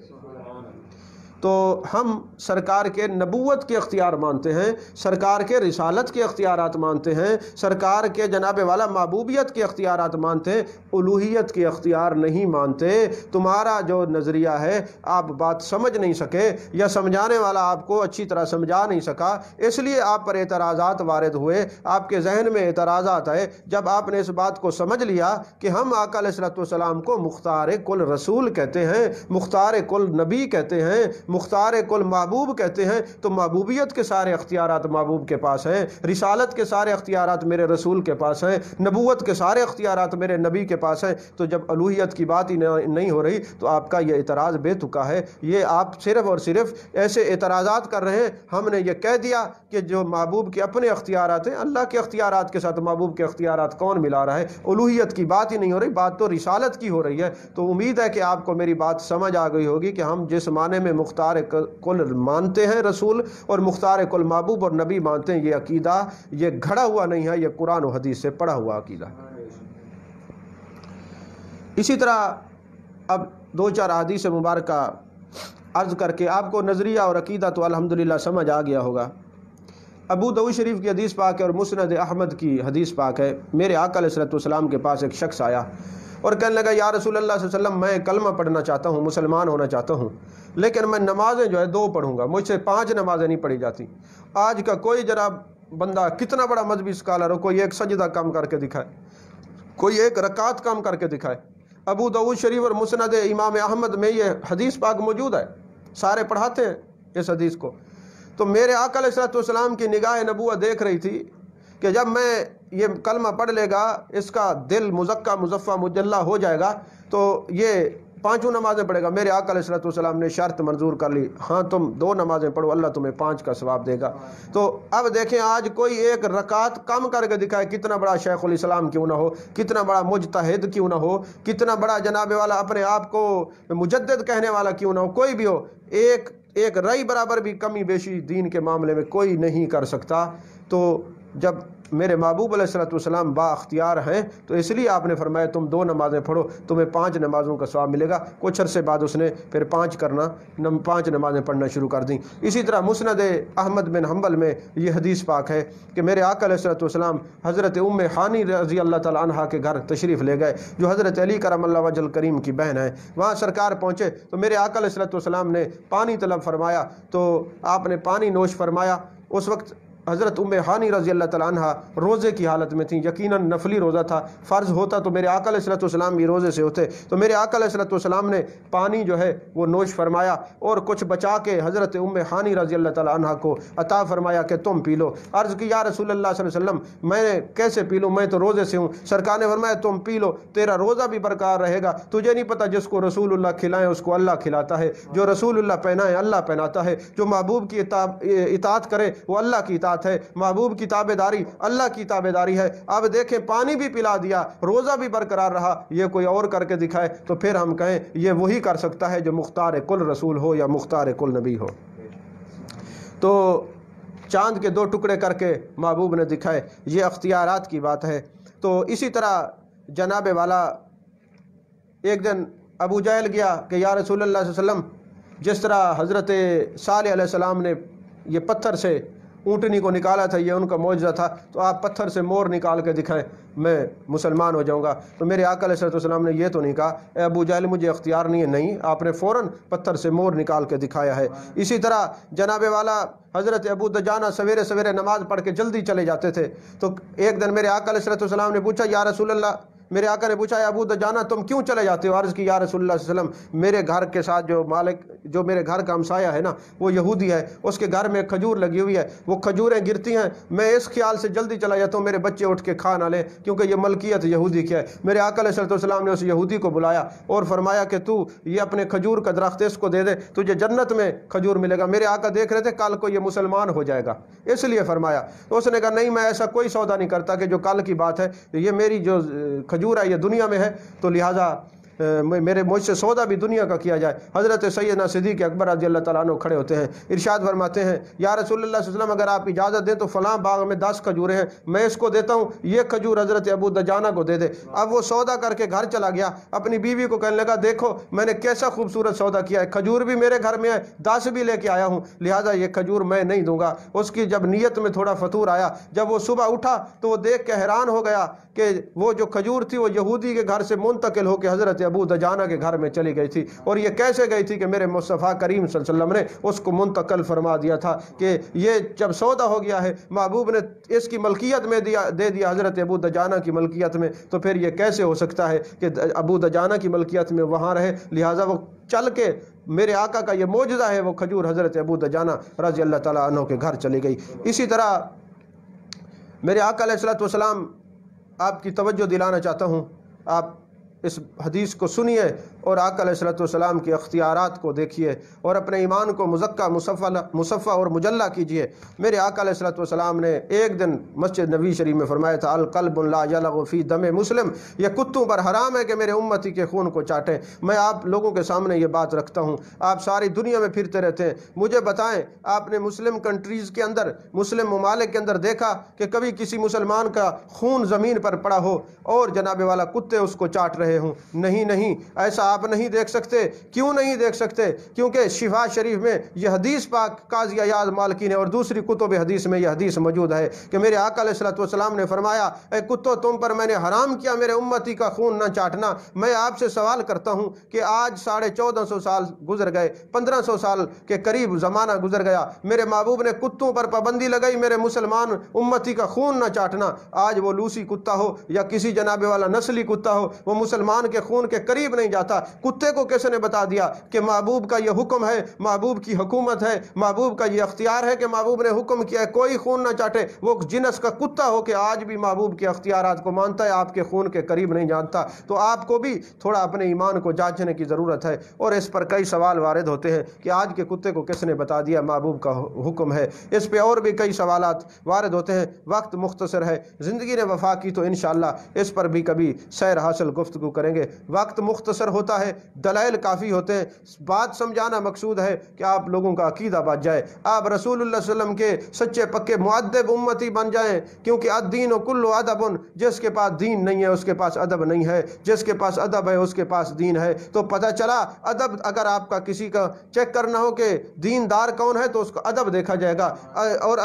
تو ہم سرکار کے نبوت کے اختیار مانتے ہیں، سرکار کے رسالت کے اختیارات مانتے ہیں، سرکار کے جناب والا محبوبیت کے اختیارات مانتے ہیں، الوہیت کے اختیار نہیں مانتے۔ تمہارا جو نظریہ ہے آپ بات سمجھ نہیں سکے، یا سمجھانے والا آپ کو اچھی طرح سمجھا نہیں سکا، اس لیے آپ پر اعتراضات وارد ہوئے، آپ کے ذہن میں اعتراضات آئے۔ جب آپ نے اس بات کو سمجھ لیا کہ ہم آقا علیہ الصلوۃ والسلام کو مختار کل رسول کہتے ہیں، مختار کل نبی کہتے ہیں، مختار کل محبوب کہتے ہیں، تو محبوبیت کے سارے اختیارات محبوب کے پاس ہیں، رسالت کے سارے اختیارات میرے رسول کے پاس ہیں، نبوت کے سارے اختیارات میرے نبی کے پاس ہیں۔ تو جب الوہیت کی بات ہی نہیں ہو رہی تو آپ کا یہ اعتراض بے تکا ہے۔ یہ آپ صرف اور صرف ایسے اعتراضات کر رہے ہیں۔ ہم نے یہ کہہ دیا کہ جو محبوب کے اپنے اختیارات ہیں، اللہ کے اختیارات کے ساتھ محبوب کے اختیارات کون ملا رہا ہے؟ الوہیت کی بات ہی نہیں ہو رہی، بات تو رسالت کی ہو رہی ہے۔ تو امید ہے کہ آپ کو میری بات سمجھ آ گئی ہوگی کہ ہم جس معنی میں مختار کل مانتے ہیں رسول اور مختار کل محبوب اور نبی مانتے ہیں، یہ عقیدہ یہ گھڑا ہوا نہیں ہے، یہ قرآن و حدیث سے پڑھا ہوا عقیدہ۔ اسی طرح اب دو چار حدیث مبارکہ عرض کر کے آپ کو نظریہ اور عقیدہ تو الحمدللہ سمجھ آ گیا ہوگا۔ ابو داؤد شریف کی حدیث پاک ہے اور مسند احمد کی حدیث پاک ہے، میرے آقا علیہ الصلوۃ والسلام کے پاس ایک شخص آیا اور کہنے لگا یا رسول اللہ صلی اللہ علیہ وسلم، میں کلمہ پڑھنا چاہتا ہوں، مسلمان ہونا چاہتا ہوں، لیکن میں نمازیں جو ہے 2 پڑھوں گا، مجھ سے 5 نمازیں نہیں پڑھی جاتی۔ آج کا کوئی جناب بندہ کتنا بڑا مذہبی اسکالر ہو، کوئی ایک سجدہ کم کر کے دکھائے، کوئی ایک رکعت کم کر کے دکھائے۔ ابو داؤد شریف اور مسند امام احمد میں یہ حدیث پاک موجود ہے، سارے پڑھاتے ہیں اس حدیث کو۔ تو میرے آقا علیہ الصلوۃ والسلام کی نگاہ نبوت دیکھ رہی تھی کہ جب میں یہ کلمہ پڑھ لے گا، اس کا دل مزکہ مصفہ مجلہ ہو جائے گا، تو یہ 5 نمازیں پڑھے گا۔ میرے آقا علیہ الصلوۃ والسلام نے شرط منظور کر لی، ہاں تم 2 نمازیں پڑھو، اللہ تمہیں 5 کا ثواب دے گا۔ تو اب دیکھیں آج کوئی ایک رکعت کم کر کے دکھائے، کتنا بڑا شیخ الاسلام کیوں نہ ہو، کتنا بڑا مجتہد کیوں نہ ہو، کتنا بڑا جناب والا اپنے آپ کو مجدد کہنے والا کیوں نہ ہو، کوئی بھی ہو، ایک رئی برابر بھی کمی بیشی دین کے معاملے میں کوئی نہیں کر سکتا۔ تو جب میرے محبوب علیہ الصلوۃ والسلام با اختیار ہیں تو اس لیے آپ نے فرمایا تم 2 نمازیں پڑھو، تمہیں 5 نمازوں کا ثواب ملے گا۔ کچھ عرصے بعد اس نے پھر 5 نمازیں پڑھنا شروع کر دیں۔ اسی طرح مسند احمد بن حنبل میں یہ حدیث پاک ہے کہ میرے آقا علیہ الصلوۃ والسلام حضرت ام ہانی رضی اللہ تعالیٰ عنہا کے گھر تشریف لے گئے، جو حضرت علی کرم اللہ وجہ الکریم کی بہن ہے۔ وہاں سرکار پہنچے تو میرے آقا علیہ الصلوۃ والسلام نے پانی طلب فرمایا تو آپ نے پانی نوش فرمایا۔ اس وقت حضرت ام ہانی رضی اللہ تعالیٰ عنہ روزے کی حالت میں تھیں، یقیناً نفلی روزہ تھا، فرض ہوتا تو میرے آقا علیہ الصلوۃ والسلام بھی روزے سے ہوتے۔ تو میرے آقا علیہ الصلوۃ والسلام نے پانی جو ہے وہ نوش فرمایا اور کچھ بچا کے حضرت ام ہانی رضی اللہ تعالیٰ عنہ کو عطا فرمایا کہ تم پی لو۔ عرض کی یا رسول اللہ صلی اللہ علیہ وسلم میں کیسے پی لوں، میں تو روزے سے ہوں۔ سرکار نے فرمایا تم پی لو، تیرا روزہ بھی برقرار رہے گا۔ تجھے نہیں پتہ جس کو رسول اللہ کھلائیں اس کو اللہ کھلاتا ہے، جو رسول اللہ پہنائے اللہ پہناتا ہے، جو محبوب کی اطاعت کرے وہ اللہ کی اطاعت ہے، محبوب کی تابعداری اللہ کی تابعداری ہے۔ اب دیکھیں پانی بھی پلا دیا، روزہ بھی برقرار رہا، یہ کوئی اور کر کے دکھائے تو پھر ہم کہیں یہ وہی کر سکتا ہے جو مختار کل رسول ہو یا مختار کل نبی ہو۔ تو چاند کے 2 ٹکڑے کر کے محبوب نے دکھائے، یہ اختیارات کی بات ہے۔ تو اسی طرح جناب والا ایک دن ابو جہل گیا کہ یا رسول اللہ صلی اللہ علیہ وسلم جس طرح حضرت صالح علیہ السلام نے یہ پتھر سے اونٹنی کو نکالا تھا، یہ ان کا معجزہ تھا، تو آپ پتھر سے مور نکال کے دکھائیں میں مسلمان ہو جاؤں گا۔ تو میرے آقا علیہ السلام نے یہ تو نہیں کہا اے ابو جہل مجھے اختیار نہیں ہے، نہیں، آپ نے فوراً پتھر سے مور نکال کے دکھایا ہے۔ اسی طرح جناب والا حضرت ابو دجانہ سویرے سویرے نماز پڑھ کے جلدی چلے جاتے تھے۔ تو ایک دن میرے آقا علیہ السلام نے پوچھا یا رسول اللہ، میرے آقا نے پوچھا ابو دجانہ تم کیوں چلے جاتے ہو؟ عرض کی یا رسول اللہ صلی اللہ علیہ وسلم میرے گھر کے ساتھ جو میرے گھر کا ہمسایہ ہے نا وہ یہودی ہے، اس کے گھر میں کھجور لگی ہوئی ہے، وہ کھجوریں گرتی ہیں، میں اس خیال سے جلدی چلا جاتا ہوں میرے بچے اٹھ کے کھا نہ لیں کیونکہ یہ ملکیت یہودی کی ہے۔ میرے آقا علیہ السلام نے اس یہودی کو بلایا اور فرمایا کہ تو یہ اپنے کھجور کا درخت اس کو دے دے، تجھے جنت میں کھجور ملے گا۔ میرے آقا دیکھ رہے تھے کل کو یہ مسلمان ہو جائے گا، اس لیے فرمایا۔ تو اس نے کہا نہیں میں ایسا کوئی سودا نہیں کرتا کہ جو کل کی بات ہے، یہ میری جو کھجور ہے یہ دنیا میں ہے، تو لہٰذا مجھ سے سودا بھی دنیا کا کیا جائے۔ حضرت سیدنا صدیق اکبر رضی اللہ تعالیٰ عنہ کھڑے ہوتے ہیں، ارشاد فرماتے ہیں یا رسول اللہ صلی اللہ علیہ وسلم اگر آپ اجازت دیں تو فلاں باغ میں 10 کھجوریں ہیں، میں اس کو دیتا ہوں، یہ کھجور حضرت ابو دجانہ کو دے دے۔ اب وہ سودا کر کے گھر چلا گیا، اپنی بیوی کو کہنے لگا دیکھو میں نے کیسا خوبصورت سودا کیا ہے، کھجور بھی میرے گھر میں ہے، 10 بھی لے کے آیا ہوں، لہٰذا یہ کھجور میں نہیں دوں گا۔ اس کی جب نیت میں تھوڑا فطور آیا، جب وہ صبح اٹھا تو وہ دیکھ کے حیران ہو گیا کہ وہ جو کھجور تھی وہ یہودی کے گھر سے منتقل ہو کے حضرت ابو دجانہ کے گھر میں چلی گئی تھی، اور یہ کیسے گئی تھی کہ میرے مصطفیٰ کریم صلی اللہ علیہ وسلم نے اس کو منتقل فرما دیا تھا کہ یہ جب سودا ہو گیا ہے، محبوب نے اس کی ملکیت میں دے دیا حضرت ابو دجانہ کی ملکیت میں، تو پھر یہ کیسے ہو سکتا ہے کہ ابو دجانہ کی ملکیت میں وہاں رہے؟ لہٰذا وہ چل کے میرے آقا کا یہ معجزہ ہے، وہ کھجور حضرت ابو دجانہ رضی اللہ تعالیٰ عنہ کے گھر چلی گئی۔ اسی طرح میرے آقا علیہ السلام آپ کی توجہ دلانا چاہتا ہوں، آپ اس حدیث کو سنیے اور آقا علیہ السلام کے اختیارات کو دیکھیے اور اپنے ایمان کو مزکہ مصفہ اور مجلہ کیجیے۔ میرے آقا علیہ السلام نے ایک دن مسجد نبی شریف میں فرمایا تھا القلب لا یلغ فی دم مسلم، یہ کتوں پر حرام ہے کہ میرے امتی کے خون کو چاٹیں۔ میں آپ لوگوں کے سامنے یہ بات رکھتا ہوں، آپ ساری دنیا میں پھرتے رہتے ہیں، مجھے بتائیں آپ نے مسلم کنٹریز کے اندر، مسلم ممالک کے اندر دیکھا کہ کبھی کسی مسلمان کا خون زمین پر پڑا ہو اور جناب والا کتے اس کو چاٹ رہے ہوں؟ نہیں، ایسا آپ نہیں دیکھ سکتے۔ کیوں نہیں دیکھ سکتے؟ کیونکہ شفا شریف میں یہ حدیث پاک قاضی ایاز مالکی نے اور دوسری کتب حدیث میں یہ حدیث موجود ہے کہ میرے آقا علیہ السلام نے فرمایا اے کتو تم پر میں نے حرام کیا میرے امتی کا خون نہ چاٹنا۔ میں آپ سے سوال کرتا ہوں کہ آج 1450 سال گزر گئے، 1500 سال کے قریب زمانہ گزر گیا، میرے محبوب نے کتوں پر پابندی لگائی میرے مسلمان امتی کا خون نہ چاٹنا۔ آج وہ لوسی کتا ہو یا کسی جناب والا نسلی کتا ہو، وہ مسلمان کے خون کے قریب نہیں جاتا۔ کتے کو کس نے بتا دیا کہ محبوب کا یہ حکم ہے، محبوب کی حکومت ہے، محبوب کا یہ اختیار ہے کہ محبوب نے حکم کیا ہے کوئی خون نہ چاٹے؟ وہ جنس کا کتا ہو کہ آج بھی محبوب کے اختیارات کو مانتا ہے، آپ کے خون کے قریب نہیں جانتا۔ تو آپ کو بھی تھوڑا اپنے ایمان کو جانچنے کی ضرورت ہے، اور اس پر کئی سوال وارد ہوتے ہیں کہ آج کے کتے کو کس نے بتا دیا محبوب کا حکم ہے۔ اس پہ اور بھی کئی سوالات وارد ہوتے ہیں، وقت مختصر ہے، زندگی نے وفا کی تو انشاءاللہ اس پر بھی کبھی سیر حاصل گفتگو کریں گے۔ وقت مختصر ہوتا ہوتا ہے، دلائل کافی ہوتے ہیں، بات سمجھانا مقصود ہے کہ آپ لوگوں کا عقیدہ بچ جائے، آپ رسول اللہ صلی اللہ علیہ وسلم کے سچے پکے مؤدب امتی بن جائیں، کیونکہ الدین کلہ ادب، جس کے پاس دین نہیں ہے اس کے پاس ادب نہیں ہے، جس کے پاس ادب ہے اس کے پاس دین ہے۔ تو پتہ چلا ادب، اگر آپ کا کسی کا چیک کرنا ہو کہ دیندار کون ہے تو اس کا ادب دیکھا جائے گا، اور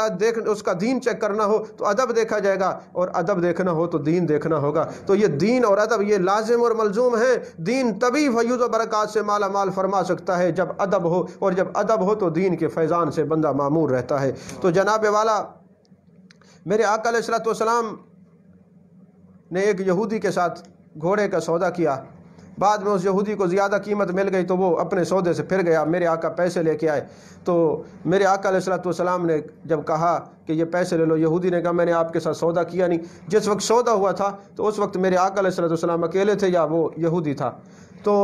اس کا دین چیک کرنا ہو تو ادب دیکھا جائے گا، اور ادب دیکھنا ہو تو دین دیکھنا ہوگا۔ تو یہ دین اور ادب یہ لازم اور ملزوم ہے۔ دین تبھی فیوز و برکات سے مالا مال فرما سکتا ہے جب ادب ہو، اور جب ادب ہو تو دین کے فیضان سے بندہ معمور رہتا ہے۔ تو جناب والا، میرے آقا علیہ الصلوۃ والسلام نے ایک یہودی کے ساتھ گھوڑے کا سودا کیا، بعد میں اس یہودی کو زیادہ قیمت مل گئی تو وہ اپنے سودے سے پھر گیا، میرے آقا پیسے لے کے آئے، تو میرے آقا علیہ الصلوۃ والسلام نے جب کہا کہ یہ پیسے لے لو، یہودی نے کہا میں نے آپ کے ساتھ سودا کیا نہیں۔ جس وقت سودا ہوا تھا تو اس وقت میرے آقا علیہ الصلوۃ والسلام اکیلے تھے یا وہ یہودی تھا؟ تو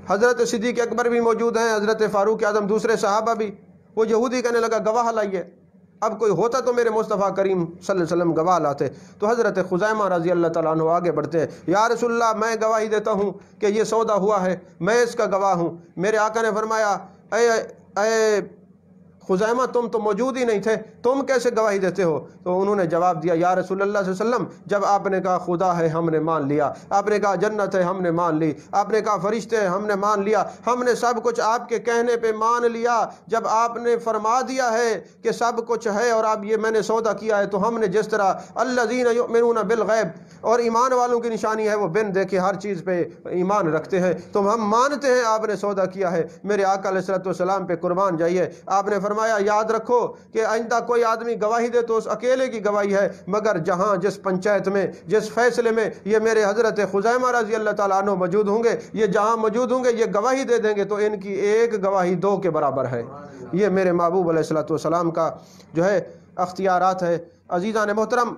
حضرت صدیق اکبر بھی موجود ہیں، حضرت فاروق اعظم، دوسرے صحابہ بھی۔ وہ یہودی کہنے لگا گواہ لائیے، اب کوئی ہوتا تو میرے مصطفیٰ کریم صلی اللہ علیہ وسلم گواہ لاتے۔ تو حضرت خزیمہ رضی اللہ تعالیٰ عنہ آگے بڑھتے ہیں، یا رسول اللہ میں گواہی دیتا ہوں کہ یہ سودا ہوا ہے، میں اس کا گواہ ہوں۔ میرے آقا نے فرمایا اے خزیمہ تم تو موجود ہی نہیں تھے، تم کیسے گواہی دیتے ہو؟ تو انہوں نے جواب دیا، یا رسول اللہ صلی اللہ علیہ وسلم جب آپ نے کہا خدا ہے ہم نے مان لیا، آپ نے کہا جنت ہے ہم نے مان لی، آپ نے کہا فرشتے ہیں ہم نے مان لیا، ہم نے سب کچھ آپ کے کہنے پہ مان لیا۔ جب آپ نے فرما دیا ہے کہ سب کچھ ہے اور آپ یہ میں نے سودا کیا ہے، تو ہم نے جس طرح الذین یؤمنون بالغیب، اور ایمان والوں کی نشانی ہے وہ بن دیکھے ہر چیز پہ ایمان رکھتے ہیں، تو ہم مانتے ہیں آپ نے سودا کیا ہے۔ میرے آقا علیہ الصلوۃ والسلام پہ قربان جائیے، آپ نے فرمایا یاد رکھو کہ آئندہ کوئی آدمی گواہی دے تو اس اکیلے کی گواہی ہے، مگر جہاں جس پنچایت میں جس فیصلے میں یہ میرے حضرت خزیمہ رضی اللہ تعالیٰ عنہ موجود ہوں گے، یہ جہاں موجود ہوں گے یہ گواہی دے دیں گے تو ان کی ایک گواہی دو کے برابر ہے۔ یہ میرے محبوب علیہ الصلوۃ والسلام کا جو ہے اختیارات ہے۔ عزیزان محترم،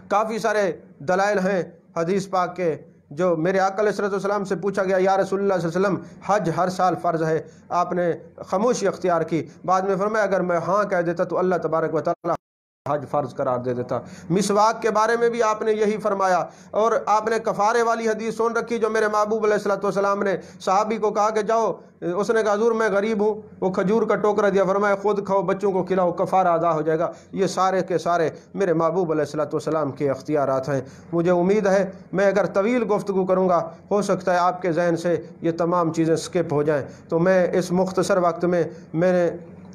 کافی سارے دلائل ہیں حدیث پاک کے، جو میرے آقا علیہ الصلوۃ والسلام سے پوچھا گیا یا رسول اللہ صلی اللہ علیہ وسلم حج ہر سال فرض ہے، آپ نے خاموشی اختیار کی، بعد میں فرمایا اگر میں ہاں کہہ دیتا تو اللہ تبارک و تعالیٰ حج فرض قرار دے دیتا۔ مسواک کے بارے میں بھی آپ نے یہی فرمایا، اور آپ نے کفارے والی حدیث سن رکھی جو میرے محبوب علیہ الصلوۃ والسلام نے صحابی کو کہا کہ جاؤ، اس نے کہا حضور میں غریب ہوں، وہ کھجور کا ٹوکرا دیا، فرمایا خود کھاؤ بچوں کو کھلاؤ، کفارہ ادا ہو جائے گا۔ یہ سارے کے سارے میرے محبوب علیہ الصلوۃ والسلام کے اختیارات ہیں۔ مجھے امید ہے میں اگر طویل گفتگو کروں گا ہو سکتا ہے آپ کے ذہن سے یہ تمام چیزیں سکپ ہو جائیں، تو میں اس مختصر وقت میں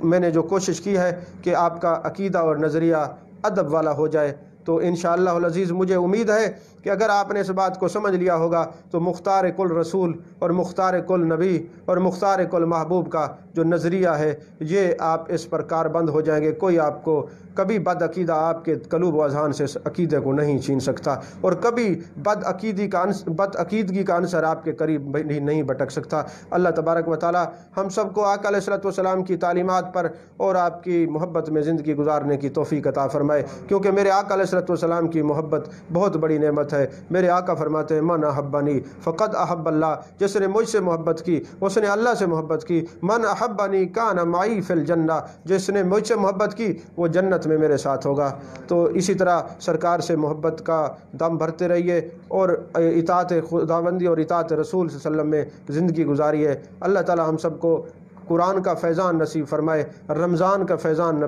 میں نے جو کوشش کی ہے کہ آپ کا عقیدہ اور نظریہ ادب والا ہو جائے، تو انشاءاللہ العزیز مجھے امید ہے کہ اگر آپ نے اس بات کو سمجھ لیا ہوگا تو مختار کل رسول اور مختار کل نبی اور مختار کل محبوب کا جو نظریہ ہے یہ آپ اس پر کاربند ہو جائیں گے۔ کوئی آپ کو کبھی بد عقیدہ آپ کے قلوب و اذہان سے اس عقیدے کو نہیں چھین سکتا، اور کبھی بد عقیدگی کا عنصر آپ کے قریب نہیں بٹک سکتا۔ اللہ تبارک و تعالی ہم سب کو آقا علیہ الصلوۃ والسلام کی تعلیمات پر اور آپ کی محبت میں زندگی گزارنے کی توفیق عطا فرمائے، کیونکہ میرے آقا علیہ الصلوۃ والسلام کی محبت بہت بڑی نعمت ہے۔ میرے آقا فرماتے ہیں من احبنی فقد احب اللہ، جس نے مجھ سے محبت کی اس نے اللہ سے محبت کی۔ من احبنی کان معی فی الجنہ، جس نے مجھ سے محبت کی وہ جنت میں میرے ساتھ ہوگا۔ تو اسی طرح سرکار سے محبت کا دم بھرتے رہیے اور اطاعت خداوندی اور اطاعت رسول صلی اللہ علیہ وسلم میں زندگی گزاریے۔ اللہ تعالی ہم سب کو قرآن کا فیضان نصیب فرمائے، رمضان کا فیضان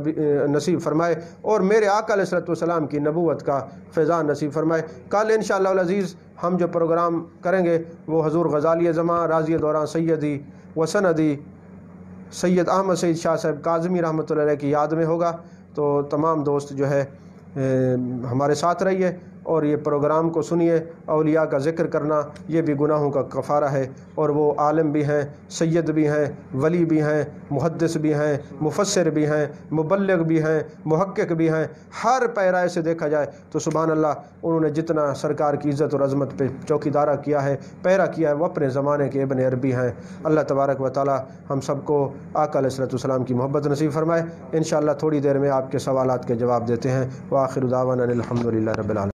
نصیب فرمائے، اور میرے آقا علیہ الصلوۃ والسلام کی نبوت کا فیضان نصیب فرمائے۔ کل انشاءاللہ العزیز ہم جو پروگرام کریں گے وہ حضور غزالی زمان راضی دوران سیدی و سندی سید احمد سعید شاہ صاحب کاظمی رحمۃ اللہ علیہ کی یاد میں ہوگا۔ تو تمام دوست جو ہے ہمارے ساتھ رہیے اور یہ پروگرام کو سنیے۔ اولیاء کا ذکر کرنا یہ بھی گناہوں کا کفارہ ہے، اور وہ عالم بھی ہیں، سید بھی ہیں، ولی بھی ہیں، محدث بھی ہیں، مفسر بھی ہیں، مبلغ بھی ہیں، محقق بھی ہیں۔ ہر پیرائے سے دیکھا جائے تو سبحان اللہ انہوں نے جتنا سرکار کی عزت اور عظمت پہ چوکیدارہ کیا ہے، پیرا کیا ہے، وہ اپنے زمانے کے ابن عربی ہیں۔ اللہ تبارک و تعالی ہم سب کو آقا علیہ الصلوۃ والسلام کی محبت نصیب فرمائے۔ انشاءاللہ تھوڑی دیر میں آپ کے سوالات کے جواب دیتے ہیں۔ وآخر دعوانا الحمدللہ رب العالمین۔